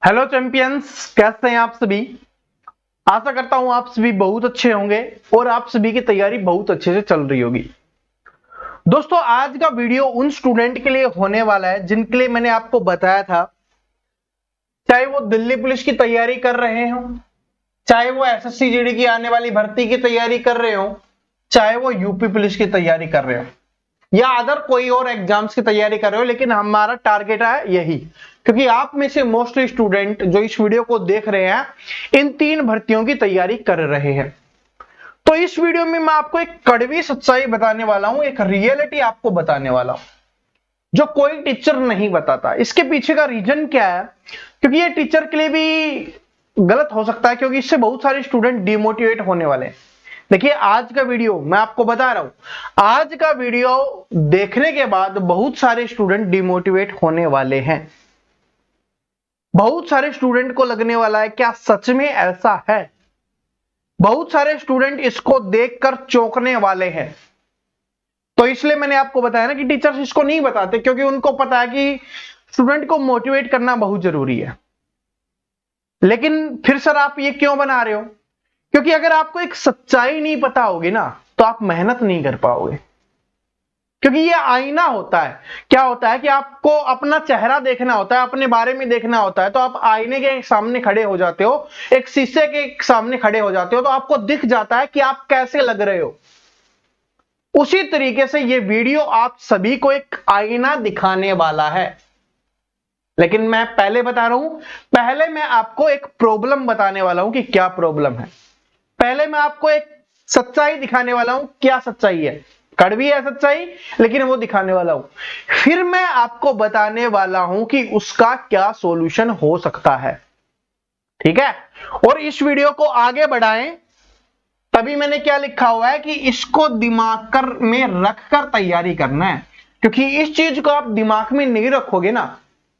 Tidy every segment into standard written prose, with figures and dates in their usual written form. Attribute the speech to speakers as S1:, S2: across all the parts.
S1: Hello champions, कैसे हैं आप सभी। आशा करता हूं आप सभी बहुत अच्छे होंगे और आप सभी की तैयारी बहुत अच्छे से चल रही होगी। दोस्तों, आज का वीडियो उन स्टूडेंट के लिए होने वाला है जिनके लिए मैंने आपको बताया था, चाहे वो दिल्ली पुलिस की तैयारी कर रहे हो, चाहे वो एसएससी जीडी की आने वाली भर्ती की तैयारी कर रहे हो, चाहे वो यूपी पुलिस की तैयारी कर रहे हो या अदर कोई और एग्जाम्स की तैयारी कर रहे हो, लेकिन हमारा टारगेट है यही, क्योंकि आप में से मोस्टली स्टूडेंट जो इस वीडियो को देख रहे हैं इन 3 भर्तियों की तैयारी कर रहे हैं। तो इस वीडियो में मैं आपको एक कड़वी सच्चाई बताने वाला हूं, एक रियलिटी आपको बताने वाला हूं जो कोई टीचर नहीं बताता। इसके पीछे का रीजन क्या है, क्योंकि ये टीचर के लिए भी गलत हो सकता है, क्योंकि इससे बहुत सारे स्टूडेंट डिमोटिवेट होने वाले हैं। देखिए, आज का वीडियो मैं आपको बता रहा हूं, आज का वीडियो देखने के बाद बहुत सारे स्टूडेंट डिमोटिवेट होने वाले हैं। बहुत सारे स्टूडेंट को लगने वाला है क्या सच में ऐसा है। बहुत सारे स्टूडेंट इसको देखकर चौंकने वाले हैं। तो इसलिए मैंने आपको बताया ना कि टीचर्स इसको नहीं बताते, क्योंकि उनको पता है कि स्टूडेंट को मोटिवेट करना बहुत जरूरी है। लेकिन फिर सर आप ये क्यों बना रहे हो? क्योंकि अगर आपको एक सच्चाई नहीं पता होगी ना, तो आप मेहनत नहीं कर पाओगे। क्योंकि ये आईना होता है। क्या होता है कि आपको अपना चेहरा देखना होता है, अपने बारे में देखना होता है। तो आप आईने के सामने खड़े हो जाते हो, एक शीशे के सामने खड़े हो जाते हो, तो आपको दिख जाता है कि आप कैसे लग रहे हो। उसी तरीके से ये वीडियो आप सभी को एक आईना दिखाने वाला है। लेकिन मैं पहले बता रहा हूं, पहले मैं आपको एक प्रॉब्लम बताने वाला हूं कि क्या प्रॉब्लम है। पहले मैं आपको एक सच्चाई दिखाने वाला हूं, क्या सच्चाई है। कड़वी है सच्चाई, लेकिन वो दिखाने वाला हूं। फिर मैं आपको बताने वाला हूं कि उसका क्या सॉल्यूशन हो सकता है। ठीक है, और इस वीडियो को आगे बढ़ाएं, तभी मैंने क्या लिखा हुआ है कि इसको दिमाग में रखकर तैयारी करना है। क्योंकि इस चीज को आप दिमाग में नहीं रखोगे ना,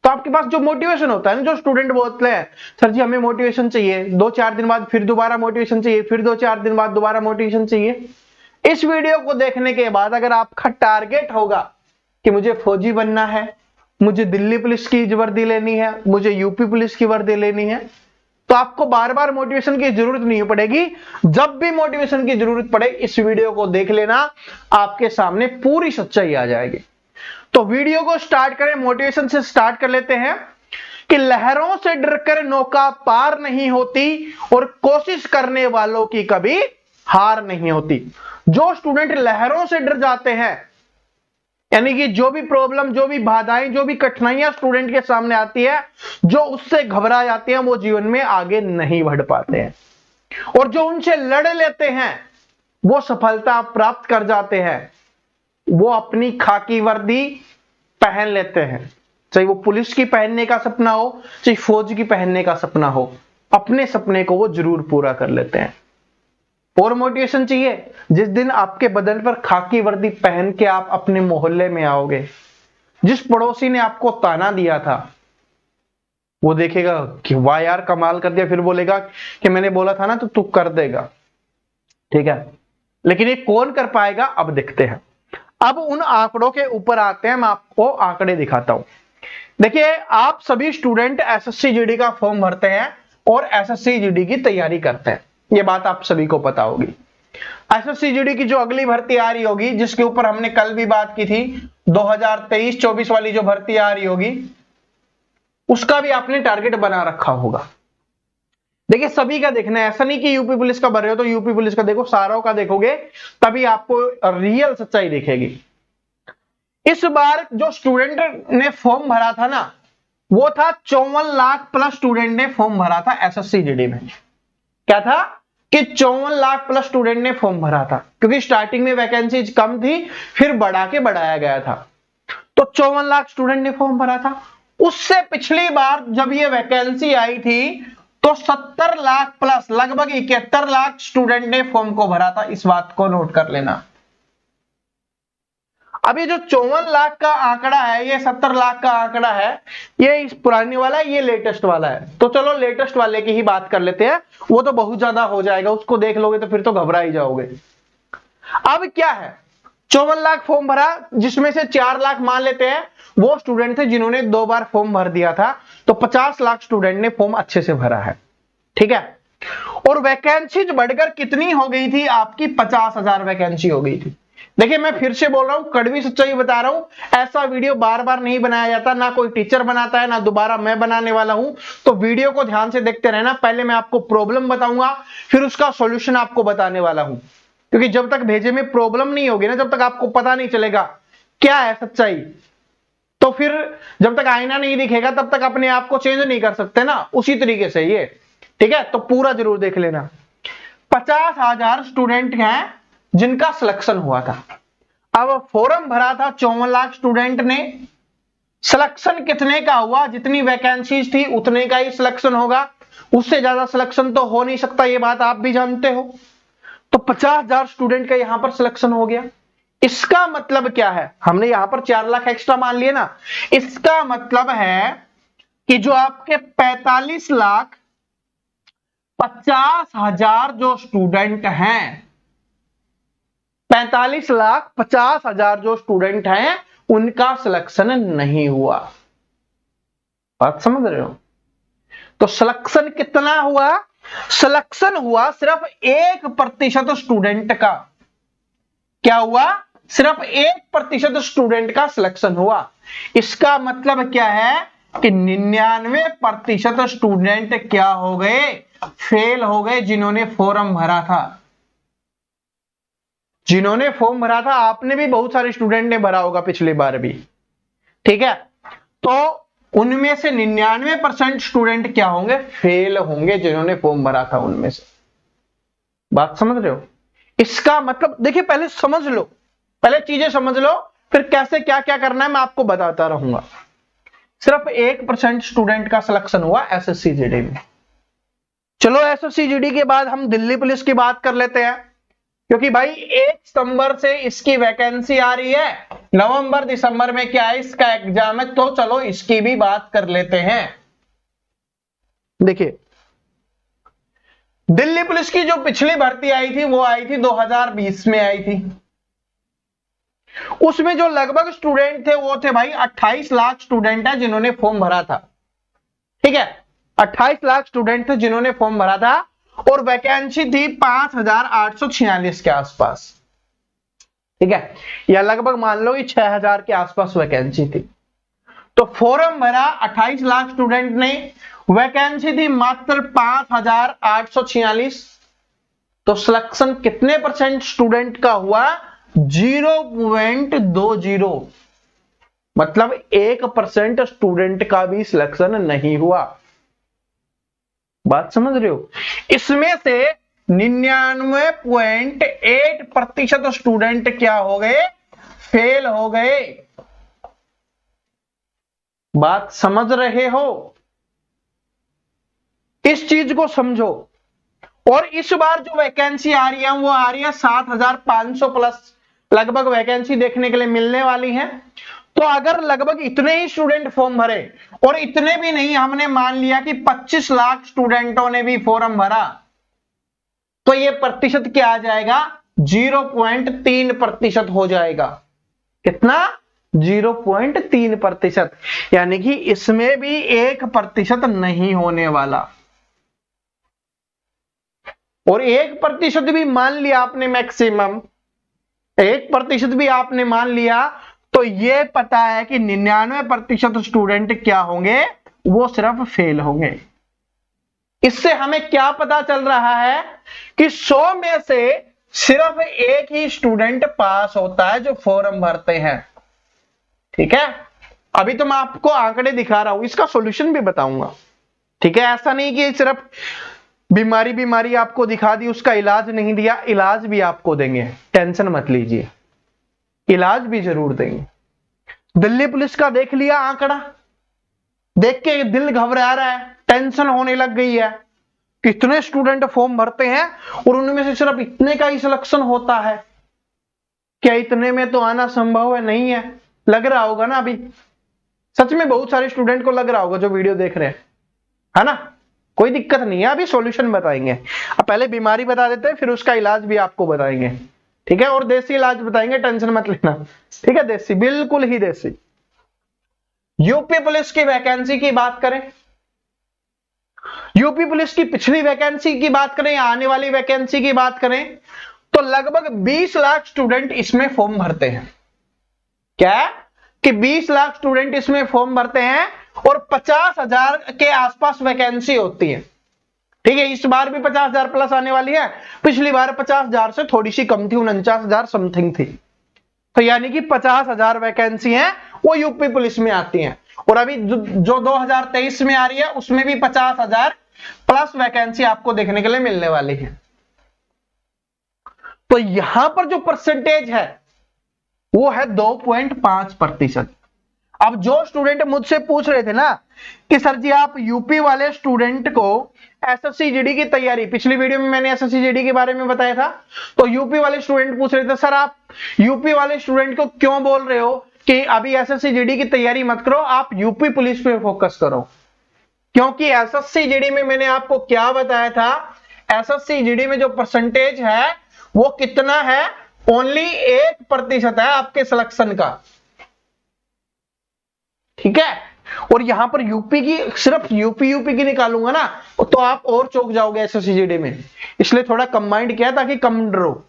S1: तो आपके पास जो मोटिवेशन होता है ना, जो स्टूडेंट बोलते हैं सर जी हमें मोटिवेशन चाहिए, 2-4 दिन बाद फिर दोबारा मोटिवेशन चाहिए, फिर 2-4 दिन बाद दोबारा मोटिवेशन चाहिए। इस वीडियो को देखने के बाद अगर आपका टारगेट होगा कि मुझे फौजी बनना है, मुझे दिल्ली पुलिस की वर्दी लेनी है, मुझे यूपी पुलिस की वर्दी लेनी है, तो आपको बार बार मोटिवेशन की जरूरत नहीं पड़ेगी। जब भी मोटिवेशन की जरूरत पड़े इस वीडियो को देख लेना, आपके सामने पूरी सच्चाई आ जाएगी। तो वीडियो को स्टार्ट करें, मोटिवेशन से स्टार्ट कर लेते हैं कि लहरों से डरकर नौका पार नहीं होती और कोशिश करने वालों की कभी हार नहीं होती। जो स्टूडेंट लहरों से डर जाते हैं, यानी कि जो भी प्रॉब्लम, जो भी बाधाएं, जो भी कठिनाइयां स्टूडेंट के सामने आती है, जो उससे घबरा जाते हैं, वो जीवन में आगे नहीं बढ़ पाते हैं। और जो उनसे लड़ लेते हैं वो सफलता प्राप्त कर जाते हैं। वो अपनी खाकी वर्दी पहन लेते हैं, चाहे वो पुलिस की पहनने का सपना हो, चाहे फौज की पहनने का सपना हो, अपने सपने को वो जरूर पूरा कर लेते हैं। और मोटिवेशन चाहिए, जिस दिन आपके बदन पर खाकी वर्दी पहन के आप अपने मोहल्ले में आओगे, जिस पड़ोसी ने आपको ताना दिया था वो देखेगा कि वाह यार कमाल कर दिया, फिर बोलेगा कि मैंने बोला था ना तो तू कर देगा। ठीक है, लेकिन ये कौन कर पाएगा अब देखते हैं। अब उन आंकड़ों के ऊपर आते हैं, मैं आपको आंकड़े दिखाता हूं। देखिए, आप सभी स्टूडेंट एसएससी जीडी का फॉर्म भरते हैं और एसएससी जीडी की तैयारी करते हैं, ये बात आप सभी को पता होगी। एसएससी जीडी की जो अगली भर्ती आ रही होगी, जिसके ऊपर हमने कल भी बात की थी, 2023-24 वाली जो भर्ती आ रही होगी, उसका भी आपने टारगेट बना रखा होगा। देखिए, सभी का देखना है, ऐसा नहीं कि यूपी पुलिस का भर रहे हो तो यूपी पुलिस का देखो, सारों का देखोगे तभी आपको रियल सच्चाई दिखेगी। इस बार जो स्टूडेंट ने फॉर्म भरा था ना, वो था 54 लाख प्लस स्टूडेंट ने फॉर्म भरा था एसएससी जीडी में। क्या था कि 54 लाख प्लस स्टूडेंट ने फॉर्म भरा था, क्योंकि स्टार्टिंग में वैकेंसीज कम थी, फिर बढ़ा के बढ़ाया गया था। तो 54 लाख स्टूडेंट ने फॉर्म भरा था। उससे पिछली बार जब ये वैकेंसी आई थी तो 70 लाख प्लस, लगभग 71 लाख स्टूडेंट ने फॉर्म को भरा था। इस बात को नोट कर लेना। अभी जो 54 लाख का आंकड़ा है, ये 70 लाख का आंकड़ा है, ये इस पुरानी वाला है, ये लेटेस्ट वाला है। तो चलो लेटेस्ट वाले की ही बात कर लेते हैं, वो तो बहुत ज्यादा हो जाएगा, उसको देख लोगे तो फिर तो घबरा ही जाओगे। अब क्या है, 54 लाख फॉर्म भरा, जिसमें से 4 लाख मान लेते हैं वो स्टूडेंट थे जिन्होंने 2 बार फॉर्म भर दिया था, तो 50 लाख स्टूडेंट ने फॉर्म अच्छे से भरा है। ठीक है, और वैकेंसीज बढ़कर कितनी हो गई थी आपकी? 50,000 वैकेंसी हो गई थी। देखिए मैं फिर से बोल रहा हूं, कड़वी सच्चाई बता रहा हूं, ऐसा वीडियो बार बार नहीं बनाया जाता, ना कोई टीचर बनाता है, ना दोबारा मैं बनाने वाला हूं। तो वीडियो को ध्यान से देखते रहना, पहले मैं आपको प्रॉब्लम बताऊंगा, फिर उसका सॉल्यूशन आपको बताने वाला हूं, क्योंकि जब तक भेजे में प्रॉब्लम नहीं होगी ना, जब तक आपको पता नहीं चलेगा क्या है सच्चाई, तो फिर जब तक आईना नहीं दिखेगा तब तक अपने आप को चेंज नहीं कर सकते ना, उसी तरीके से ये। ठीक है, तो पूरा जरूर देख लेना। 50,000 स्टूडेंट हैं जिनका सिलेक्शन हुआ था। अब फॉर्म भरा था 54 लाख स्टूडेंट ने, सिलेक्शन कितने का हुआ? जितनी वैकेंसीज थी उतने का ही सिलेक्शन होगा, उससे ज्यादा सिलेक्शन तो हो नहीं सकता, ये बात आप भी जानते हो। तो 50,000 स्टूडेंट का यहां पर सिलेक्शन हो गया। इसका मतलब क्या है? हमने यहां पर 4 लाख एक्स्ट्रा मान लिए ना, इसका मतलब है कि जो आपके 45 लाख 50,000 जो स्टूडेंट हैं, 45 लाख 50,000 जो स्टूडेंट हैं उनका सिलेक्शन नहीं हुआ। बात समझ रहे हो? तो सिलेक्शन कितना हुआ? सिलेक्शन हुआ सिर्फ 1% स्टूडेंट का। क्या हुआ? सिर्फ 1% स्टूडेंट का सिलेक्शन हुआ। इसका मतलब क्या है कि 99% स्टूडेंट क्या हो गए? फेल हो गए, जिन्होंने फॉर्म भरा था। जिन्होंने फॉर्म भरा था, आपने भी बहुत सारे स्टूडेंट ने भरा होगा पिछली बार भी। ठीक है, तो उनमें से 99% स्टूडेंट क्या होंगे? फेल होंगे, जिन्होंने फॉर्म भरा था उनमें से। बात समझ रहे हो? इसका मतलब देखिए, पहले समझ लो, पहले चीजें समझ लो, फिर कैसे क्या क्या करना है मैं आपको बताता रहूंगा। सिर्फ 1% स्टूडेंट का सिलेक्शन हुआ एसएससी जीडी में। चलो एसएससी जीडी के बाद हम दिल्ली पुलिस की बात कर लेते हैं, क्योंकि भाई 1 सितंबर से इसकी वैकेंसी आ रही है, नवंबर दिसंबर में क्या है इसका एग्जाम है, तो चलो इसकी भी बात कर लेते हैं। देखिए दिल्ली पुलिस की जो पिछली भर्ती आई थी वो आई थी 2020 में आई थी। उसमें जो लगभग स्टूडेंट थे वो थे भाई 28 लाख स्टूडेंट है जिन्होंने फॉर्म भरा था। ठीक है, 28 लाख स्टूडेंट थे जिन्होंने फॉर्म भरा था, और वैकेंसी थी 5,846 के आसपास। ठीक है, या लगभग मान लो कि 6,000 के आसपास वैकेंसी थी। तो फॉर्म भरा 28 लाख स्टूडेंट ने, वैकेंसी थी मात्र 5,846। तो सिलेक्शन कितने परसेंट स्टूडेंट का हुआ? 0.20, मतलब 1% स्टूडेंट का भी सिलेक्शन नहीं हुआ। बात समझ रहे हो? इसमें से 99.8% स्टूडेंट क्या हो गए? फेल हो गए। बात समझ रहे हो? इस चीज को समझो। और इस बार जो वैकेंसी आ रही है वो आ रही है 7,500 प्लस लगभग वैकेंसी देखने के लिए मिलने वाली है। तो अगर लगभग इतने ही स्टूडेंट फॉर्म भरे, और इतने भी नहीं, हमने मान लिया कि 25 लाख स्टूडेंटों ने भी फॉर्म भरा, तो ये प्रतिशत क्या आ जाएगा? 0.3% हो जाएगा। कितना? 0.3%, यानी कि इसमें भी 1% नहीं होने वाला। और 1% भी मान लिया आपने, मैक्सिमम 1% भी आपने मान लिया, तो ये पता है कि 99% स्टूडेंट क्या होंगे? वो सिर्फ फेल होंगे। इससे हमें क्या पता चल रहा है कि 100 में से सिर्फ एक ही स्टूडेंट पास होता है जो फॉर्म भरते हैं। ठीक है, अभी तो मैं आपको आंकड़े दिखा रहा हूं, इसका सॉल्यूशन भी बताऊंगा। ठीक है, ऐसा नहीं कि सिर्फ बीमारी आपको दिखा दी, उसका इलाज नहीं दिया, इलाज भी आपको देंगे, टेंशन मत लीजिए, इलाज भी जरूर देंगे। दिल्ली पुलिस का देख लिया आंकड़ा, देख के दिल घबरा रहा है, टेंशन होने लग गई है। कितने स्टूडेंट फॉर्म भरते हैं और उनमें से सिर्फ इतने का ही सिलेक्शन होता है। क्या इतने में तो आना संभव है? नहीं है। लग रहा होगा ना, अभी सच में बहुत सारे स्टूडेंट को लग रहा होगा जो वीडियो देख रहे हैं, है ना? कोई दिक्कत नहीं है, अभी सॉल्यूशन बताएंगे। अब पहले बीमारी बता देते हैं, फिर उसका इलाज भी आपको बताएंगे। ठीक है, और देसी इलाज बताएंगे, टेंशन मत लेना, ठीक है, देसी, बिल्कुल ही देसी। यूपी पुलिस की वैकेंसी की बात करें, यूपी पुलिस की पिछली वैकेंसी की बात करें या आने वाली वैकेंसी की बात करें, तो लगभग 20 लाख स्टूडेंट इसमें फॉर्म भरते हैं। क्या कि 20 लाख स्टूडेंट इसमें फॉर्म भरते हैं और 50,000 के आसपास वैकेंसी होती है। ठीक है, इस बार भी 50,000 प्लस आने वाली है, पिछली बार 50,000 से थोड़ी सी कम थी, 49,000 समथिंग थी। तो यानी कि 50,000 वैकेंसी हैं वो यूपी पुलिस में आती हैं। और अभी जो 2023 में आ रही है उसमें भी 50,000 प्लस वैकेंसी आपको देखने के लिए मिलने वाली है। तो यहां पर जो परसेंटेज है वो है 2.5%। अब जो स्टूडेंट मुझसे पूछ रहे थे ना कि सर जी आप यूपी वाले स्टूडेंट को एसएससी जीडी की तैयारी, पिछली वीडियो में मैंने एसएससी जीडी के बारे में बताया था, तो यूपी वाले स्टूडेंट पूछ रहे थे सर आप यूपी वाले स्टूडेंट को क्यों बोल रहे हो कि अभी एसएससी जीडी की तैयारी मत करो, आप यूपी पुलिस पे फोकस करो। क्योंकि एसएससी जीडी में मैंने आपको क्या बताया था, एसएससी जीडी में जो परसेंटेज है वो कितना है, ओनली 1% है आपके सिलेक्शन का। ठीक है, और यहां पर यूपी की, सिर्फ यूपी की निकालूंगा ना तो आप और चौंक जाओगे एसएससी जीडी में, इसलिए थोड़ा कंबाइंड किया ताकि कम डरो।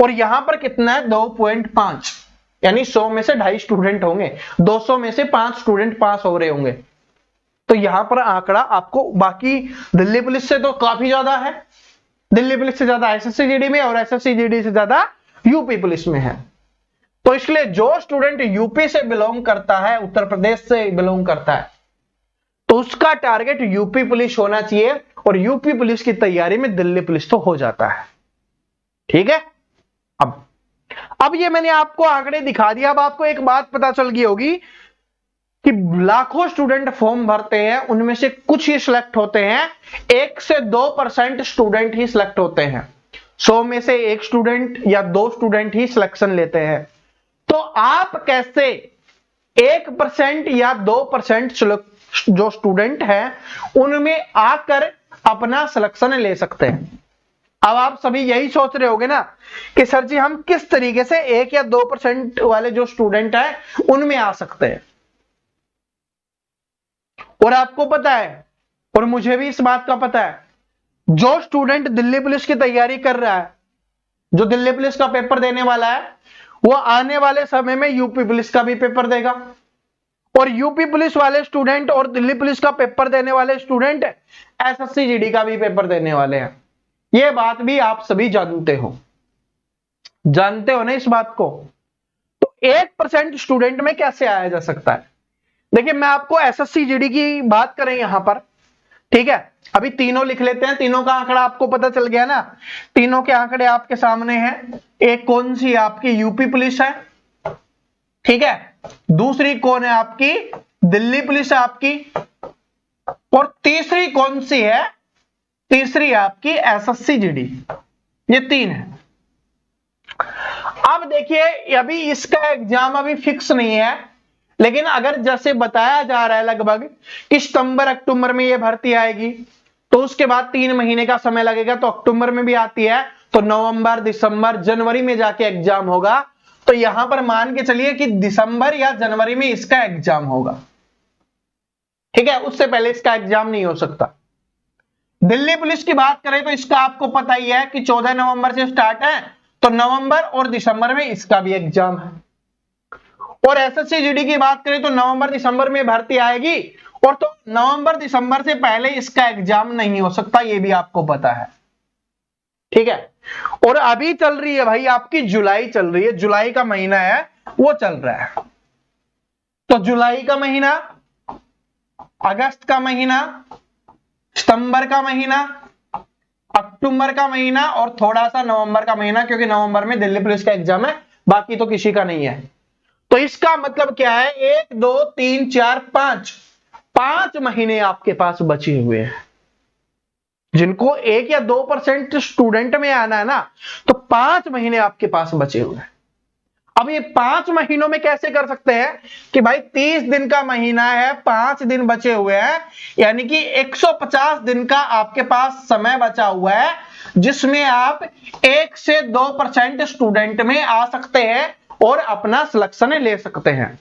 S1: और यहां पर कितना है 2.5, यानी 100 में से 2.5 स्टूडेंट होंगे, 200 में से 5 स्टूडेंट पास हो रहे होंगे। तो यहां पर आंकड़ा आपको बाकी दिल्ली पुलिस से तो काफी ज्यादा है, दिल्ली पुलिस से ज्यादा एसएससी जीडी में और एसएससी जीडी से ज्यादा यूपी पुलिस में है। तो इसलिए जो स्टूडेंट यूपी से बिलोंग करता है, उत्तर प्रदेश से बिलोंग करता है, तो उसका टारगेट यूपी पुलिस होना चाहिए, और यूपी पुलिस की तैयारी में दिल्ली पुलिस तो हो जाता है। ठीक है, अब ये मैंने आपको आंकड़े दिखा दिया। अब आपको एक बात पता चल गई होगी कि लाखों स्टूडेंट फॉर्म भरते हैं, उनमें से कुछ ही सिलेक्ट होते हैं, 1 से 2% स्टूडेंट ही सिलेक्ट होते हैं। 100 में से 1 स्टूडेंट या 2 स्टूडेंट ही सिलेक्शन लेते हैं। तो आप कैसे 1% या 2% जो स्टूडेंट हैं उनमें आकर अपना सिलेक्शन ले सकते हैं? अब आप सभी यही सोच रहे होगे ना कि सर जी हम किस तरीके से 1 या 2% वाले जो स्टूडेंट हैं उनमें आ सकते हैं। और आपको पता है, और मुझे भी इस बात का पता है, जो स्टूडेंट दिल्ली पुलिस की तैयारी कर रहा है, जो दिल्ली पुलिस का पेपर देने वाला है, वो आने वाले समय में यूपी पुलिस का भी पेपर देगा। और यूपी पुलिस वाले स्टूडेंट और दिल्ली पुलिस का पेपर देने वाले स्टूडेंट एसएससी जीडी का भी पेपर देने वाले हैं। ये बात भी आप सभी जानते हो ना इस बात को। तो 1% स्टूडेंट में कैसे आया जा सकता है? देखिए मैं आपको एसएससी जीडी की बात करें यहां पर, ठीक है, अभी तीनों लिख लेते हैं, तीनों का आंकड़ा आपको पता चल गया ना, तीनों के आंकड़े आपके सामने हैं। एक कौन सी आपकी यूपी पुलिस है, ठीक है, दूसरी कौन है आपकी दिल्ली पुलिस है आपकी, और तीसरी कौन सी है, तीसरी आपकी एसएससी जीडी। ये 3 है। अब देखिए अभी इसका एग्जाम अभी फिक्स नहीं है, लेकिन अगर जैसे बताया जा रहा है लगभग कि सितंबर अक्टूबर में ये भर्ती आएगी, तो उसके बाद 3 महीने का समय लगेगा, तो अक्टूबर में भी आती है, तो नवंबर, दिसंबर, जनवरी में जाके एग्जाम होगा। तो यहां पर मान के चलिए कि दिसंबर या जनवरी में इसका एग्जाम होगा। ठीक है, उससे पहले इसका एग्जाम नहीं हो सकता। दिल्ली पुलिस की बात करें तो इसका आपको पता ही है कि 14 नवंबर से स्टार्ट है, तो नवंबर और दिसंबर में इसका भी एग्जाम है। और एसएससी जीडी की बात करें तो नवंबर दिसंबर में भर्ती आएगी, और तो नवंबर दिसंबर से पहले इसका एग्जाम नहीं हो सकता, ये भी आपको पता है। ठीक है, और अभी चल रही है भाई आपकी जुलाई चल रही है, जुलाई का महीना है वो चल रहा है। तो जुलाई का महीना, अगस्त का महीना, सितंबर का महीना, अक्टूबर का महीना और थोड़ा सा नवंबर का महीना, क्योंकि नवंबर में दिल्ली पुलिस का एग्जाम है, बाकी तो किसी का नहीं है। तो इसका मतलब क्या है, 1 2 3 4 5 महीने आपके पास बचे हुए हैं। जिनको 1 या 2% स्टूडेंट में आना है ना, तो 5 महीने आपके पास बचे हुए हैं। अब ये 5 महीनों में कैसे कर सकते हैं कि भाई 30 दिन का महीना है, 5 दिन बचे हुए हैं, यानी कि 150 दिन का आपके पास समय बचा हुआ है, जिसमें आप 1 से 2% स्टूडेंट में आ सकते हैं और अपना सिलेक्शन ले सकते हैं।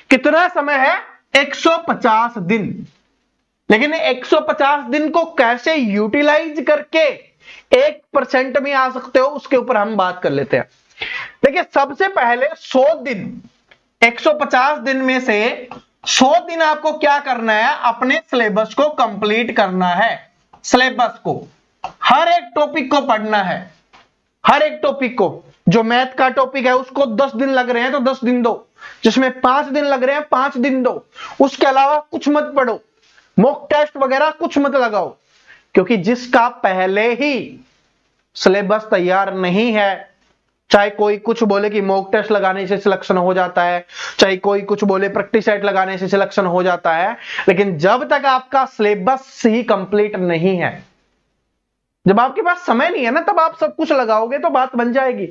S1: कितना समय है? 150 दिन। लेकिन 150 दिन को कैसे यूटिलाइज करके 1% में आ सकते हो, उसके ऊपर हम बात कर लेते हैं। देखिए, सबसे पहले 100 दिन, 150 दिन में से 100 दिन आपको क्या करना है? अपने सिलेबस को कंप्लीट करना है। सिलेबस को, हर एक टॉपिक को पढ़ना है, हर एक टॉपिक को। जो मैथ का टॉपिक है उसको 10 दिन लग रहे हैं तो 10 दिन दो, जिसमें 5 दिन लग रहे हैं 5 दिन दो। उसके अलावा कुछ मत पढ़ो, मॉक टेस्ट वगैरह कुछ मत लगाओ, क्योंकि जिसका पहले ही सिलेबस तैयार नहीं है, चाहे कोई कुछ बोले कि मॉक टेस्ट लगाने से सिलेक्शन हो जाता है, चाहे कोई कुछ बोले प्रैक्टिस सेट लगाने से सिलेक्शन हो जाता है, लेकिन जब तक आपका सिलेबस ही कंप्लीट नहीं है, जब आपके पास समय नहीं है ना, तब आप सब कुछ लगाओगे तो बात बन जाएगी।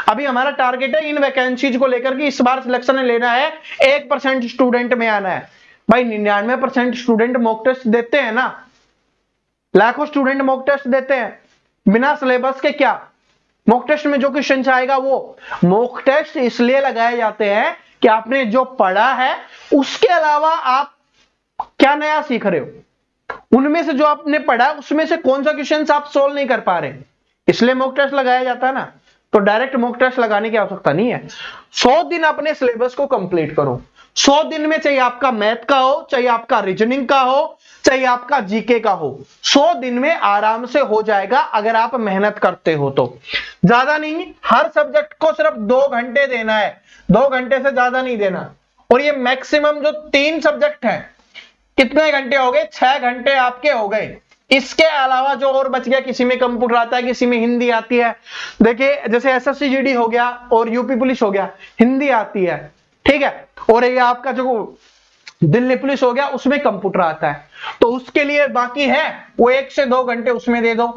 S1: अभी हमारा टारगेट है इन वैकेंसीज को लेकर कि इस बार सिलेक्शन लेना है, 1% स्टूडेंट में आना है। भाई 99% स्टूडेंट मॉक टेस्ट देते हैं ना, लाखों स्टूडेंट मॉक टेस्ट देते हैं बिना सिलेबस के। क्या मॉक टेस्ट में जो क्वेश्चन आएगा वो मॉक टेस्ट इसलिए लगाए जाते हैं कि आपने जो पढ़ा है उसके अलावा आप क्या नया सीख रहे हो, उनमें से जो आपने पढ़ा उसमें से कौन सा क्वेश्चन आप सोल्व नहीं कर पा रहे, इसलिए मॉक टेस्ट लगाया जाता है ना। तो डायरेक्ट मॉक टेस्ट लगाने की आवश्यकता नहीं है। 100 दिन अपने सिलेबस को कंप्लीट करो। 100 दिन में चाहे आपका मैथ का हो, चाहे आपका रीजनिंग का हो, चाहे आपका जीके का हो, 100 दिन में आराम से हो जाएगा अगर आप मेहनत करते हो तो। ज्यादा नहीं, हर सब्जेक्ट को सिर्फ 2 घंटे देना है, 2 घंटे से ज्यादा नहीं देना। और ये मैक्सिमम जो 3 सब्जेक्ट है, कितने घंटे हो गए? 6 घंटे आपके हो गए। इसके अलावा जो और बच गया, किसी में कंप्यूटर आता है, किसी में हिंदी आती है। देखिए जैसे एसएससी जीडी हो गया और यूपी पुलिस हो गया, हिंदी आती है, ठीक है। और ये आपका जो दिल्ली पुलिस हो गया उसमें कंप्यूटर आता है, तो उसके लिए बाकी है वो 1 से 2 घंटे उसमें दे दो।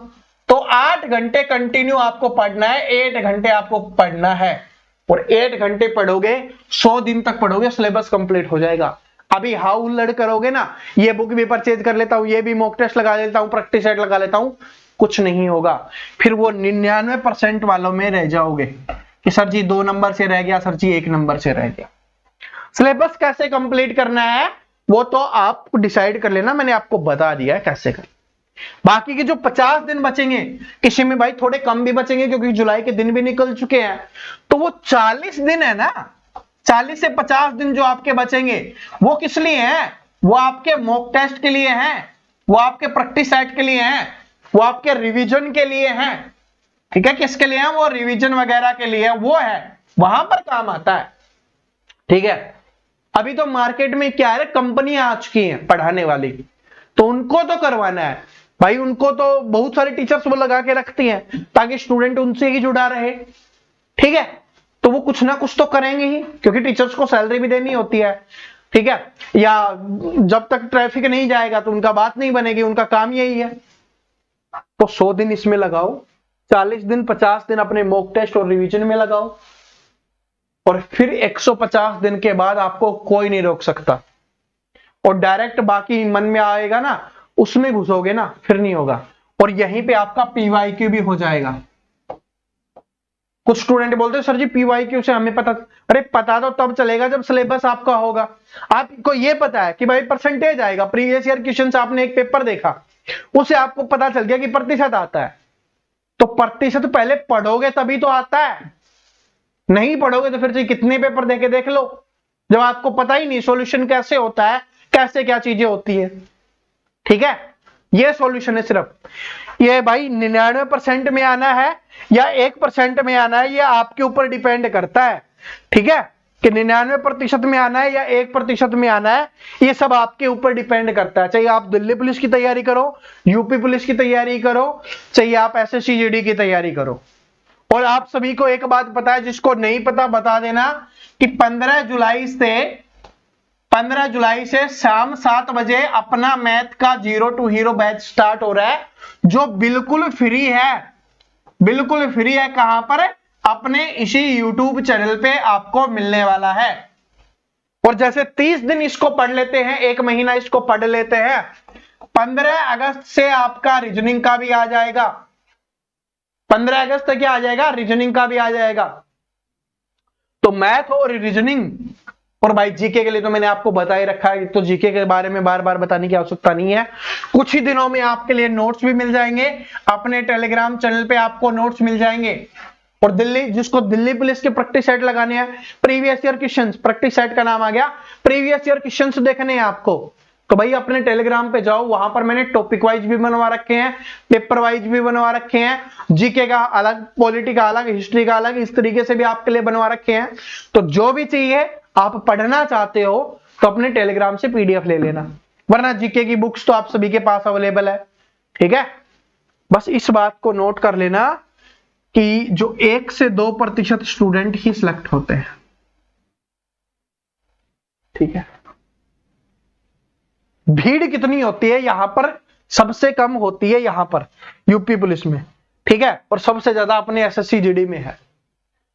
S1: तो 8 घंटे कंटिन्यू आपको पढ़ना है, 8 घंटे आपको पढ़ना है। और 8 घंटे पढ़ोगे, 100 दिन तक पढ़ोगे, सिलेबस कंप्लीट हो जाएगा। अभी हाउ उल्लड़ करोगे ना, ये बुक भी परचेज कर लेता हूं, ये भी मॉक टेस्ट लगा लेता हूं, प्रैक्टिस सेट लगा लेता हूं, कुछ नहीं होगा। फिर वो 99% वालों में रह जाओगे कि सर जी 2 नंबर से रह गया, सर जी 1 नंबर से रह गया। सिलेबस कैसे कंप्लीट करना है वो तो आप डिसाइड कर लेना, मैंने आपको बता दिया है कैसे कर। बाकी के जो 50 दिन बचेंगे, किसी में भाई थोड़े कम भी बचेंगे क्योंकि जुलाई के दिन भी निकल चुके हैं, तो वो 40 दिन है ना, 40 से 50 दिन जो आपके बचेंगे वो किस लिए हैं? वो आपके मॉक टेस्ट के लिए हैं, वो आपके प्रैक्टिस सेट के लिए हैं, वो आपके रिवीजन के लिए हैं, ठीक है। किसके लिए हैं? वो रिवीजन वगैरह के लिए वो है, वहां पर काम आता है, ठीक है। अभी तो मार्केट में क्या है, कंपनियां आ चुकी हैं पढ़ाने वाली, तो उनको तो करवाना है भाई, उनको तो बहुत सारे टीचर्स वो लगा के रखती हैं ताकि स्टूडेंट उनसे ही जुड़ा रहे, ठीक है। तो वो कुछ ना कुछ तो करेंगे ही, क्योंकि टीचर्स को सैलरी भी देनी होती है, ठीक है। या जब तक ट्रैफिक नहीं जाएगा तो उनका बात नहीं बनेगी, उनका काम यही है। तो 100 दिन इसमें लगाओ, 40 दिन 50 दिन अपने मॉक टेस्ट और रिवीजन में लगाओ, और फिर 150 दिन के बाद आपको कोई नहीं रोक सकता। और डायरेक्ट बाकी मन में आएगा ना, उसमें घुसोगे ना, फिर नहीं होगा। और यहीं पे आपका पीवाईक्यू भी हो जाएगा। कुछ स्टूडेंट बोलते हैं सर जी पीवाईक्यू से हमें पता, अरे पता तो तब चलेगा जब सिलेबस आपका होगा। आपको ये पता है कि भाई परसेंटेज आएगा, प्रीवियस ईयर क्वेश्चन आपने एक पेपर देखा, उसे आपको पता चल गया कि प्रतिशत आता है, तो प्रतिशत पहले पढ़ोगे तभी तो आता है। नहीं पढ़ोगे तो फिर कितने पेपर देके देख लो, जब आपको पता ही नहीं सॉल्यूशन कैसे होता है, कैसे क्या चीजें होती है, ठीक है। ये सॉल्यूशन है सिर्फ, ये भाई 99% में आना है या 1% में आना है, ये आपके ऊपर डिपेंड करता है, ठीक है, कि 99% में आना है या 1% में आना है, ये सब आपके ऊपर डिपेंड करता है। चाहे आप दिल्ली पुलिस की तैयारी करो, यूपी पुलिस की तैयारी करो, चाहे आप एसएससी जीडी की तैयारी करो। और आप सभी को एक बात पता है, जिसको नहीं पता बता देना, कि 15 जुलाई से शाम 7 बजे अपना मैथ का 0 to हीरो बैच स्टार्ट हो रहा है, जो बिल्कुल फ्री है, बिल्कुल फ्री है। कहां पर? अपने इसी YouTube चैनल पे आपको मिलने वाला है। और जैसे 30 दिन इसको पढ़ लेते हैं, 1 महीना इसको पढ़ लेते हैं, 15 अगस्त से आपका रीजनिंग का भी आ जाएगा। 15 अगस्त तक क्या आ जाएगा? रीजनिंग का भी आ जाएगा। तो मैथ और रीजनिंग और भाई जीके के लिए तो मैंने आपको बता ही रखा है, तो जीके के बारे में बार बार बताने की आवश्यकता नहीं है। कुछ ही दिनों में आपके लिए नोट्स भी मिल जाएंगे, अपने टेलीग्राम चैनल पे आपको नोट्स मिल जाएंगे। और जिसको दिल्ली पुलिस के प्रैक्टिस सेट लगाने हैं, previous year questions, practice set का नाम आ गया, प्रीवियस ईयर क्वेश्चंस देखने हैं आपको, तो भाई अपने टेलीग्राम पे जाओ, वहां पर मैंने टॉपिक वाइज भी बनवा रखे हैं, पेपर वाइज भी बनवा रखे हैं, जीके का अलग, पॉलिटी का अलग, हिस्ट्री का अलग, इस तरीके से भी आपके लिए बनवा रखे हैं। तो जो भी चाहिए, आप पढ़ना चाहते हो तो अपने टेलीग्राम से पीडीएफ ले लेना, वरना जीके की बुक्स तो आप सभी के पास अवेलेबल है। ठीक है, बस इस बात को नोट कर लेना कि जो 1 से 2% स्टूडेंट ही सिलेक्ट होते हैं। ठीक है, भीड़ कितनी होती है यहां पर? सबसे कम होती है यहां पर यूपी पुलिस में। ठीक है, और सबसे ज्यादा अपने एसएससी जीडी में है।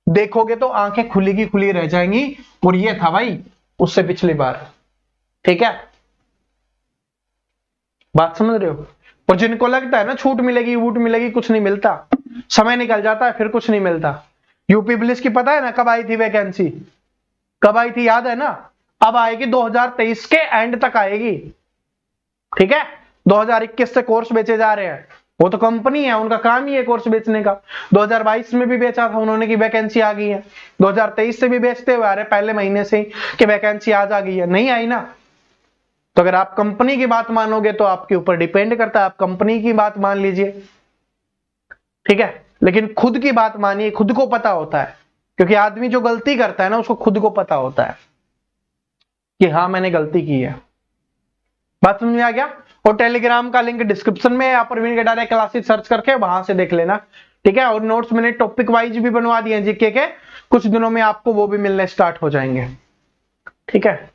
S1: देखोगे तो आंखें खुली की खुली रह जाएंगी। और ये था भाई उससे पिछली बार। ठीक है, बात समझ रहे हो? और जिनको लगता है ना छूट मिलेगी, वूट मिलेगी, कुछ नहीं मिलता, समय निकल जाता है, फिर कुछ नहीं मिलता। यूपी पुलिस की पता है ना कब आई थी वैकेंसी? कब आई थी याद है ना? अब आएगी 2023 के एंड तक आएगी। ठीक है, 2021 से कोर्स बेचे जा रहे हैं, वो तो कंपनी है, उनका काम ही है कोर्स बेचने का। 2022 में भी बेचा था उन्होंने की वैकेंसी आ गई है, 2023 से भी बेचते हुए आ रहे पहले महीने से कि वैकेंसी आज आ गई है, नहीं आई ना। तो अगर आप कंपनी की बात मानोगे तो आपके ऊपर डिपेंड करता है, आप कंपनी की बात मान लीजिए। ठीक है, लेकिन खुद की बात मानिए, खुद को पता होता है, क्योंकि आदमी जो गलती करता है ना उसको खुद को पता होता है कि हाँ मैंने गलती की है। बात समझ में आ गया? और टेलीग्राम का लिंक डिस्क्रिप्शन में या प्रवीण के डायरेक्ट क्लासेस सर्च करके वहां से देख लेना। ठीक है, और नोट्स मैंने टॉपिक वाइज भी बनवा दिए जीके के, कुछ दिनों में आपको वो भी मिलने स्टार्ट हो जाएंगे। ठीक है,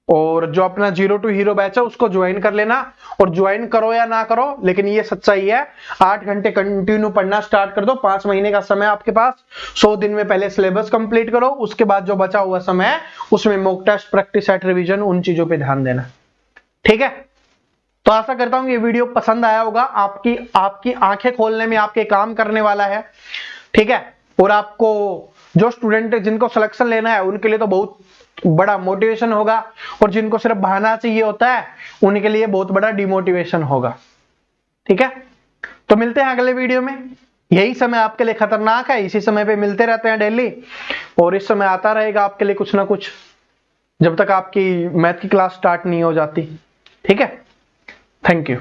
S1: और जो अपना 0 to हीरो बैच है उसको ज्वाइन कर लेना। और ज्वाइन करो या ना करो, लेकिन ये सच्चाई है, 8 घंटे कंटिन्यू पढ़ना स्टार्ट कर दो। 5 महीने का समय आपके पास, 100 दिन में पहले सिलेबस कंप्लीट करो, उसके बाद जो बचा हुआ समय है उसमें mock test, practice set, revision, उन चीजों पे ध्यान देना। ठीक है, तो आशा करता हूं ये वीडियो पसंद आया होगा, आपकी आंखें खोलने में आपके काम करने वाला है। ठीक है, और आपको जो स्टूडेंट जिनको सिलेक्शन लेना है उनके लिए तो बहुत बड़ा मोटिवेशन होगा, और जिनको सिर्फ बहाना चाहिए होता है उनके लिए बहुत बड़ा डिमोटिवेशन होगा। ठीक है, तो मिलते हैं अगले वीडियो में। यही समय आपके लिए खतरनाक है, इसी समय पे मिलते रहते हैं डेली, और इस समय आता रहेगा आपके लिए कुछ ना कुछ, जब तक आपकी मैथ की क्लास स्टार्ट नहीं हो जाती। ठीक है, थैंक यू।